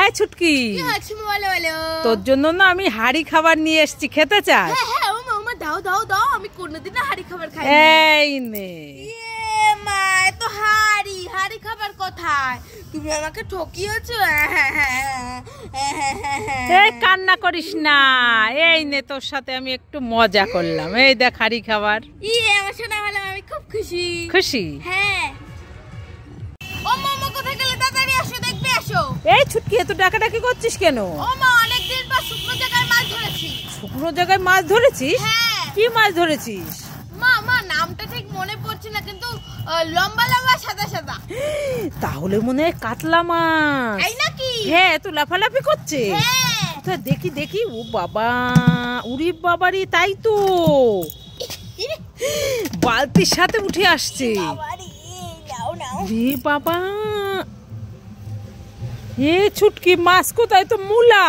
এই ছুটকি, তোর জন্য না আমি হাড়ি খাবার নিয়ে এসেছি, খেতে চাস? দাও দাও দাও, আমি কোনোদিন হাড়ি খাবার খাই। এই নে। মা, এত হাড়ি হাড়ি খাবার কোথায়? তুমি আমাকে ঠকিয়েছো। এই কান্না করিস না, এই নে তোর সাথে আমি একটু মজা করলাম। এই দেখ হাড়ি খাবার। আমার শোনা হলো, আমি খুব খুশি। খুশি? হ্যাঁ। ও মামা, কোথায় গেলে? তাড়াতাড়ি আসো, দেখবে আসো। এই ছুটকি, এত ডাকাডাকি করছিস কেন? ও মা, অনেকদিন পর শুকনো জায়গায় মাছ ধরেছি। শুকনো জায়গায় মাছ ধরেছিস? হ্যাঁ। কি মাছ ধরেছিস? মা, নামটা ঠিক মনে পড়ছে না, কিন্তু লম্বা লম্বা সাদা সাদা। তাহলে মনে হয় কাতলা মাছ। তাই নাকি? হ্যাঁ, তো লাফালাফি করছে। হ্যাঁ। দেখি দেখি, ও বাবা, উরি বাবারি, তাই তো বালতির সাথে উঠে আসছে। বাবা, এ ছুটকি, মাছ কোথায়? তো মুলা।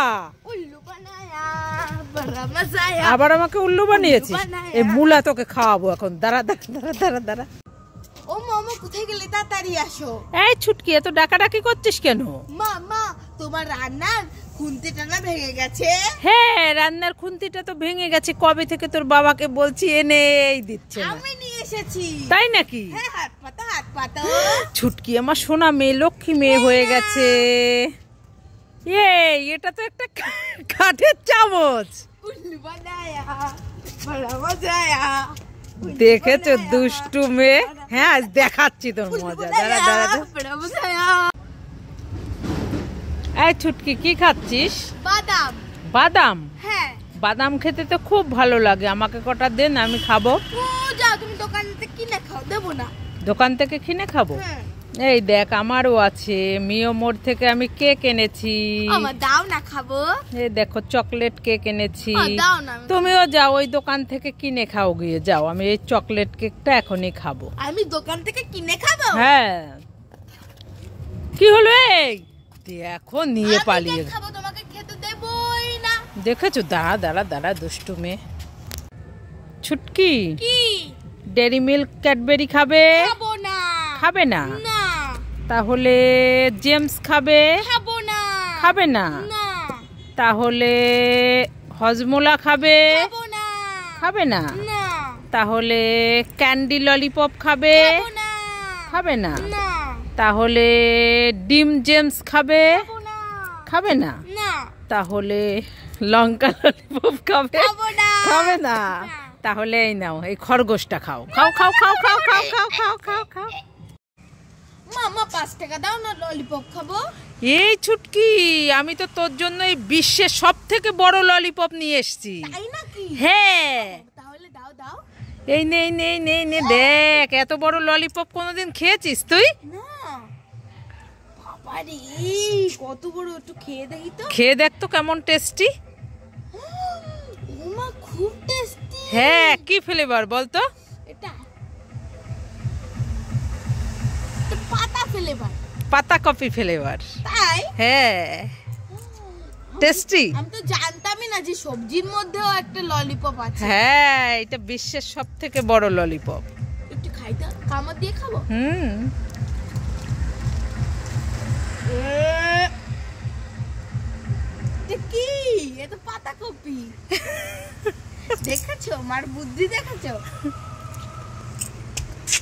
আবার আমাকে উল্লু বানিয়েছিস? এই মুলা তোকে খাওয়াবো এখন, দাঁড়া দাঁড়া দাঁড়া দাঁড়া দাঁড়া। ও মামা, কোথায় গেলে? তাড়াতাড়ি আসো। এই ছুটকি, এত ডাকাডাকি করছিস কেন? মা, তোমার রান্নার খুন্তিটা না ভেঙে গেছে। হ্যাঁ, রান্নার খুন্তিটা তো ভেঙে গেছে। কবে থেকে তোর বাবাকে বলছি, এনেই দিচ্ছে না। আমি নিয়ে এসেছি। তাই নাকি? হ্যাঁ, হাত পাতা। ছুটকি আমার সোনা মেয়ে, লক্ষ্মী মেয়ে হয়ে গেছে। এটা তো একটা কাঠের চামচ। দেখেছো দুষ্টু মেয়ে? হ্যাঁ, দেখাচ্ছি তোর মজা, দাঁড়া দাঁড়া। এই ছুটকি, কি খাচ্ছিস? বাদাম। বাদাম? হ্যাঁ। বাদাম খেতে তো খুব ভালো লাগে, আমাকে কটা দেন, আমি খাবো। যাও, তুমি দোকান থেকে কিনে খাও। দেবো না। দোকান থেকে কিনে খাবো? এই দেখ, আমারও আছে। মিও মোড় থেকে আমি কেক এনেছি। আমার দাও না, খাবো। এই দেখো, চকলেট কেক এনেছি। দাও না। তুমিও যাও, ওই দোকান থেকে কিনে খাও গিয়ে, যাও। আমি এই চকলেট কেকটা এখনই খাবো। আমি দোকান থেকে কিনে খাবো? হ্যাঁ। কি হলো? এই দেখো, নিয়ে পালিয়ে খাবো, তোমাকে খেতে দেবই না। দেখেছো? দাঁড়া দাঁড়া দাঁড়া, দুষ্টু মেয়ে। ছুটকি, কি? ডেরি মিল্ক ক্যাডবেরি খাবে? খাবো না। খাবে না? না। তাহলে জেমস খাবে? খাবো না। খাবে না? না। তাহলে হজমোলা খাবে? খাবো না। খাবে না? না। তাহলে ক্যান্ডি ললিপপ খাবে? খাবো না। খাবে না? না। তাহলে ডিম জেমস খাবে? খাবো না। খাবে না? না। তাহলে লঙ্কা ললিপপ খাবে? খাবো না। খাবে না? তাহলে এই নাও, এই খরগোশটা খাও। খাও খাও খাও খাও খাও খাও খাও খাও খাও। মামা, 5 টাকা দাও না, ললিপপ খাবো। এই ছুটকি, আমি তো তোর জন্য এই বিশ্বের সব থেকে বড় ললিপপ নিয়ে এসেছি। তাই নাকি? হ্যাঁ। তাহলে দাও দাও। এই নে নে নে নে, দেখ, এত বড় ললিপপ কোনোদিন খেয়েছিস তুই? না। বাবারে, কত বড়! একটু খেয়ে দেখি তো। খেয়ে দেখ তো কেমন টেস্টি। ওমা, খুব টেস্টি। হ্যাঁ, কি ফ্লেভার বলতো? এটা পাতা ফ্লেভার। পাতা কফি ফ্লেভার। তাই? হ্যাঁ, টেস্টি। আমি তো জানতামই না যে সবজির মধ্যেও একটা ললিপপ আছে। হ্যাঁ, এটা বিশ্বের সব থেকে বড় ললিপপ। একটু খাই তো, কামড় দিয়ে খাবো। কি? এ তো পাতা কপি। দেখেছো? মার বুদ্ধি দেখেছো?